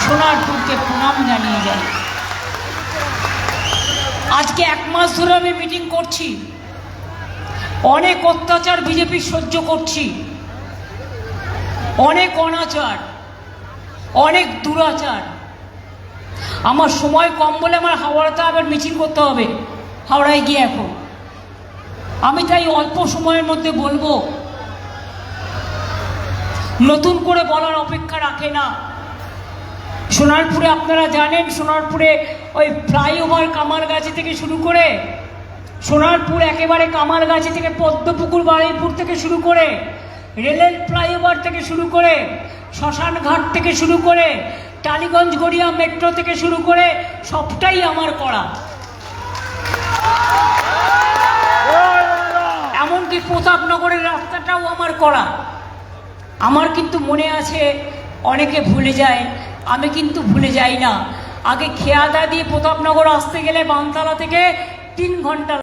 সোনারপুরকে প্রণাম জানিয়ে যাই। আজকে 1 মাস ধরে আমি মিটিং করছি, অনেক অত্যাচার বিজেপি সহ্য করছি, অনেক অনাচার, অনেক দুরাচার। আমার সময় কম বলে আমার হাওড়াতে আবার মিছিল করতে হবে, হাওড়ায় গিয়ে এখন। আমি তাই অল্প সময়ের মধ্যে বলবো, নতুন করে বলার অপেক্ষা রাখে না। সোনারপুরে আপনারা জানেন, সোনারপুরে ওই ফ্লাইওভার কামারগাছি থেকে শুরু করে, সোনারপুর একেবারে কামারগাছি থেকে পদ্মপুকুর বারুইপুর থেকে শুরু করে, রেলের ফ্লাইওভার থেকে শুরু করে, শ্মশান ঘাট থেকে শুরু করে, টালিগঞ্জ গড়িয়া মেট্রো থেকে শুরু করে সবটাই আমার করা। এমনকি প্রতাপনগরের রাস্তাটাও আমার করা। আমার কিন্তু মনে আছে, অনেকে ভুলে যায়, আমি কিন্তু ভুলে যাই না। আগে খেয়াদা দিয়ে প্রতাপনগর আসতে গেলে বানতলা থেকে 3 ঘন্টা